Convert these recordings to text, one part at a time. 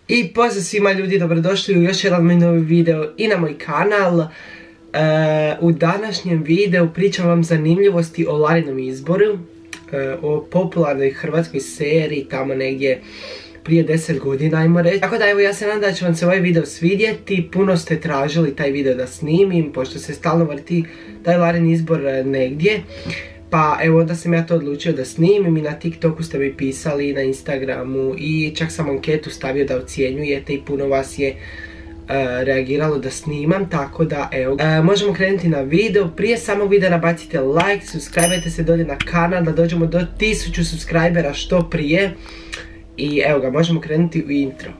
I pozdrav svima ljudi, dobrodošli u još jedan moj novi video i na moj kanal. U današnjem videu pričam vam zanimljivosti o Larinom izboru, o popularnoj hrvatskoj seriji tamo negdje prije 10 godina, ajmo reći. Tako da evo, ja se nadam da će vam se ovaj video svidjeti. Puno ste tražili taj video da snimim, pošto se stalno vrti taj Larin izbor negdje. Pa evo, onda sam ja to odlučio da snimim i na TikToku ste mi pisali, na Instagramu i čak sam anketu stavio da ocjenjujete i puno vas je reagiralo da snimam, tako da evo. Možemo krenuti na video. Prije samog videa nabacite like, subscribe-ajte se dolje na kanal da dođemo do 1000 subscribera što prije. I evo ga, možemo krenuti u intro.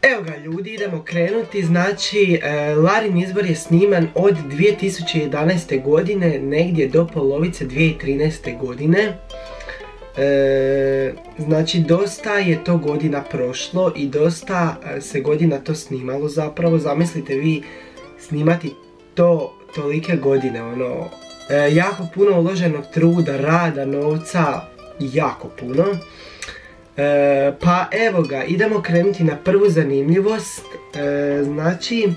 Evo ga ljudi, idemo krenuti. Znači, Larin izbor je sniman od 2011. godine negdje do polovice 2013. godine. Znači, dosta je to godina prošlo i dosta se godina to snimalo zapravo. Zamislite vi snimati to tolike godine, ono, jako puno uloženog truda, rada, novca, jako puno. Pa evo ga, idemo krenuti na prvu zanimljivost. Znači,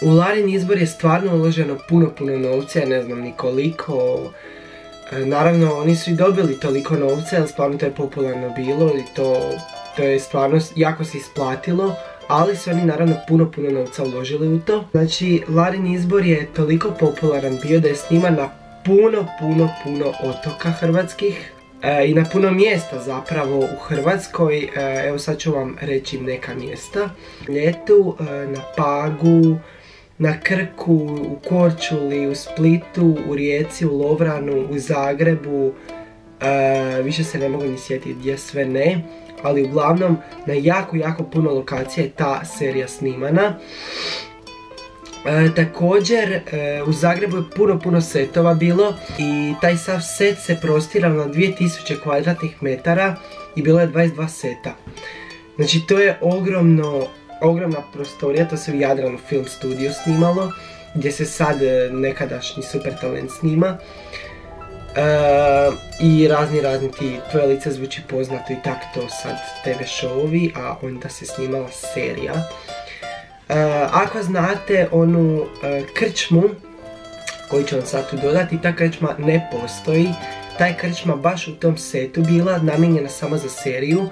u Larin izbor je stvarno uloženo puno novca, ja ne znam ni koliko. Naravno, oni su i dobili toliko novca, jer stvarno to je popularno bilo i to je stvarno jako se isplatilo. Ali su oni naravno puno novca uložili u to. Znači, Larin izbor je toliko popularan bio da je sniman na puno otoka hrvatskih. I na puno mjesta zapravo u Hrvatskoj. Evo sad ću vam reći neka mjesta. Ljetu, na Pagu, na Krku, u Korčuli, u Splitu, u Rijeci, u Lovranu, u Zagrebu. Više se ne mogu ni sjetiti gdje sve ne. Ali uglavnom na jako puno lokacija je ta serija snimana. Također u Zagrebu je puno setova bilo i taj sav set se prostirao na 2000 kvadratnih metara i bilo je 22 seta. Znači, to je ogromna prostorija, to se u Jadranu Film Studio snimalo, gdje se sad nekadašnji Super Talent snima. I razni ti Tvoje lice zvuči poznato i tak to sad TV showovi, a onda se snimala serija. Ako znate onu krčmu koju ću vam sad tu dodati, ta krčma ne postoji. Ta krčma baš u tom setu bila namijenjena samo za seriju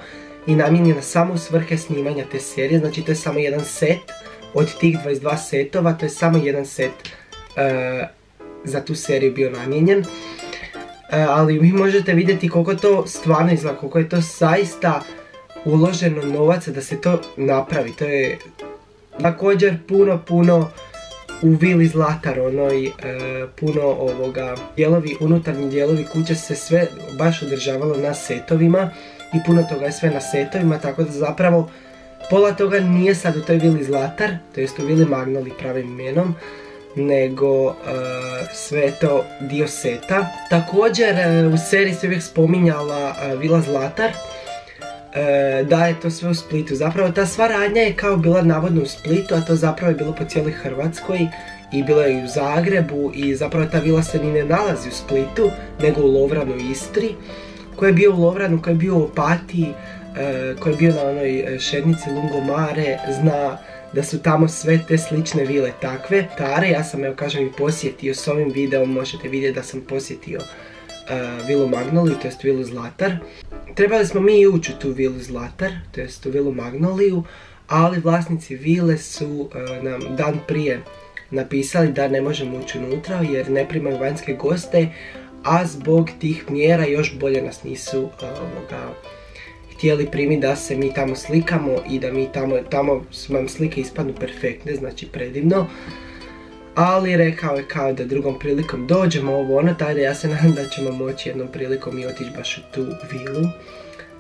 i namijenjena samo u svrhe snimanja te serije. Znači, to je samo jedan set od tih 22 setova, to je samo jedan set za tu seriju bio namijenjen. Ali vi možete vidjeti koliko to stvarno izgleda, koliko je to zaista uloženo novaca da se to napravi. To je također puno u Vili Zlatar, onoj puno ovoga unutarnji dijelovi kuće se sve baš održavalo na setovima i puno toga je sve na setovima, tako da zapravo pola toga nije sad u toj Vili Zlatar, to jest u Vili Magnoli pravim imenom, nego sve je to dio seta. Također u seriji se uvijek spominjala Vila Zlatar, da je to sve u Splitu. Zapravo ta sva radnja je kao bila navodno u Splitu, a to zapravo je bilo po cijeloj Hrvatskoj i bilo je i u Zagrebu i zapravo ta vila se ni ne nalazi u Splitu, nego u Lovranu u Istri. Ko je bio u Lovranu, ko je bio u Opatiji, ko je bio na onoj šetnici Lungomare, zna da su tamo sve te slične vile takve. Ja sam, evo kažem, i posjetio s ovim videom, možete vidjeti da sam posjetio Vilu Magnoliju, to jest Vilu Zlatar. Trebali smo mi ući u tu Vilu Zlatar, to jest u Vilu Magnoliju, ali vlasnici vile su nam dan prije napisali da ne možemo ući unutra jer ne primaju vanjske goste, a zbog tih mjera još bolje nas nisu htjeli primiti da se mi tamo slikamo i da mi tamo vam slike ispadnu perfektne, znači predivno. Ali rekao je kao da drugom prilikom dođemo tako da ja se nadam da ćemo moći jednom prilikom i otići baš u tu vilu.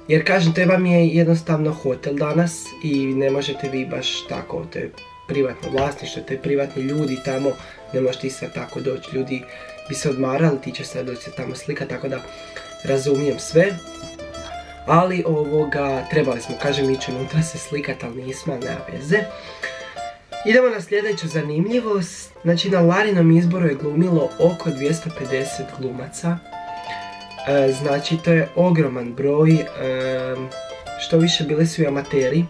Jer kažem, to vam je jednostavno hotel danas i ne možete vi baš tako, to je privatno vlasništvo, to je privatni ljudi tamo, ne možete i sad tako doći, ljudi bi se odmarali, ti će sad doći se tamo slika, tako da razumijem sve. Ali trebali smo, kažem, ići unutra se slikat, ali nismo, nema veze. Idemo na sljedeću zanimljivost. Znači na Larinom izboru je glumilo oko 250 glumaca. Znači to je ogroman broj, što više bili su i amateri.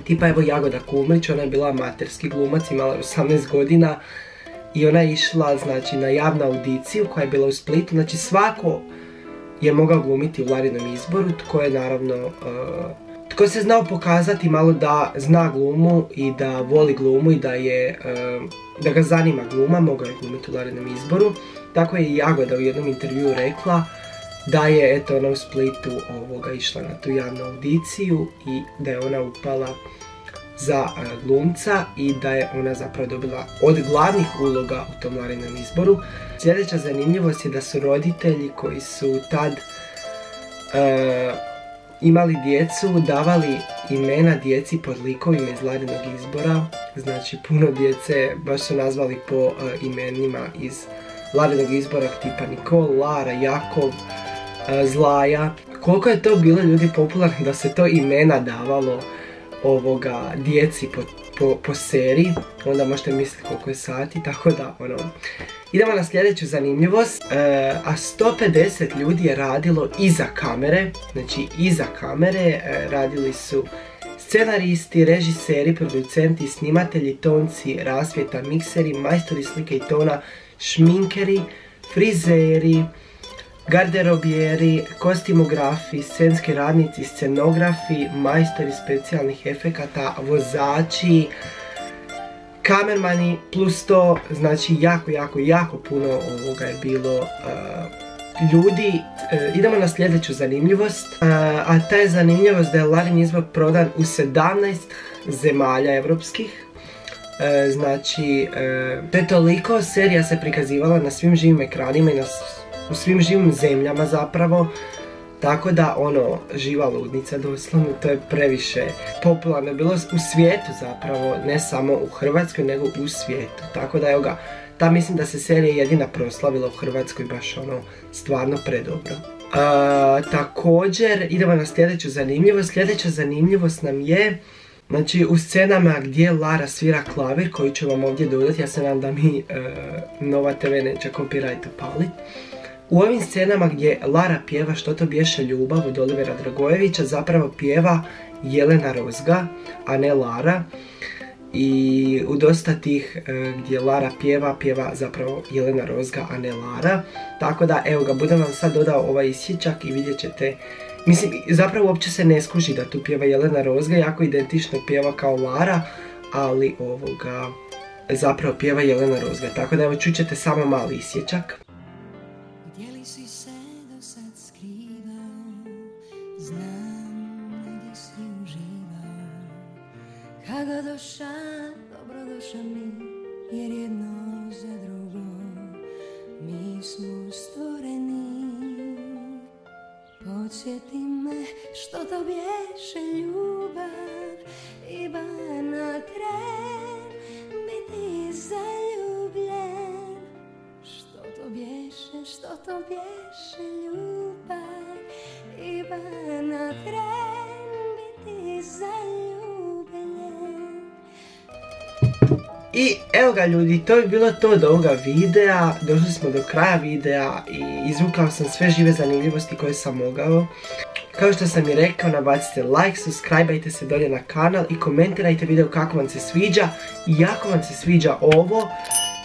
Tipa evo Jagoda Kumlić, ona je bila amaterski glumac, imala je 18 godina i ona je išla znači, na javnu audiciju koja je bila u Splitu. Znači svako je mogao glumiti u Larinom izboru, tko je naravno, tko se znao pokazati malo da zna glumu i da voli glumu i da ga zanima gluma, mogao je glumiti u Larinom izboru. Tako je i Jagoda u jednom intervjuu rekla da je eto ona u Splitu išla na tu javnu audiciju i da je ona upala za glumca i da je ona zapravo dobila od glavnih uloga u tom Larinom izboru. Sljedeća zanimljivost je da su roditelji koji su tad imali djecu davali imena djeci pod likovima iz Larinog izbora. Znači puno djece baš su nazvali po imenima iz Larinog izbora tipa Nikol, Lara, Jakov, Zlaja. Koliko je to bilo ljudi popularno da se to imena davalo djeci po seriji, onda možete misliti koliko je sati, tako da Idemo na sljedeću zanimljivost, a 150 ljudi je radilo iza kamere, znači iza kamere radili su scenaristi, režiseri, producenti, snimatelji, tonci, rasvjeta, mikseri, majstori slike i tona, šminkeri, frizeri, garderobijeri, kostimografi, scenski radnici, scenografi, majstori specijalnih efekata, vozači, kamermani, plus to, znači jako puno ovoga je bilo ljudi. Idemo na sljedeću zanimljivost, a ta je zanimljivost da je Larin izbor prodan u 17 zemalja evropskih. Znači, to je toliko, serija se prikazivala na svim živim ekranima i u svim živim zemljama zapravo. Tako da, živa ludnica doslovno, to je previše popularno bilo u svijetu zapravo, ne samo u Hrvatskoj, nego u svijetu. Tako da, evo ga, ta mislim da se serija jedina proslavila u Hrvatskoj baš stvarno predobro. Također, idemo na sljedeću zanimljivost. Sljedeća zanimljivost nam je, znači, u scenama gdje Lara svira klavir, koji ću vam ovdje dodati, ja se nadam da mi Nova TV neće copyright upalit. U ovim scenama gdje Lara pjeva Što to bješe ljubav od Olivera Dragojevića, zapravo pjeva Jelena Rozga, a ne Lara. I u dosta tih gdje Lara pjeva zapravo Jelena Rozga, a ne Lara. Tako da, evo ga, budem vam sad dodao ovaj isječak i vidjet ćete. Mislim, zapravo uopće se ne skuži da tu pjeva Jelena Rozga, jako identično pjeva kao Lara, ali zapravo pjeva Jelena Rozga. Tako da, evo, čućete samo mali isječak. Kada doša, dobrodošla mi, jer jedno za drugo mi smo stvoreni. Podsjeti me što to bješe ljubav, iba na tren biti zaljubljen. Što to bješe ljubav, iba na tren biti zaljubljen. I evo ga ljudi, to je bilo to od ovoga videa, došli smo do kraja videa i izvukao sam sve žive zanimljivosti koje sam mogao. Kao što sam i rekao, nabacite like, subscribeajte se dolje na kanal i komentirajte video kako vam se sviđa. I ako vam se sviđa ovo,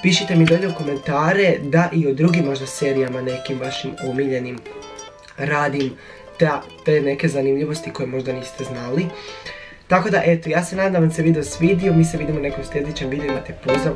pišite mi dolje u komentare da i o drugim možda serijama nekim vašim omiljenim radim te neke zanimljivosti koje možda niste znali. Tako da, eto, ja se nadam da vam se video svidio, mi se vidimo u nekom sljedećem videu, imate pozdrav,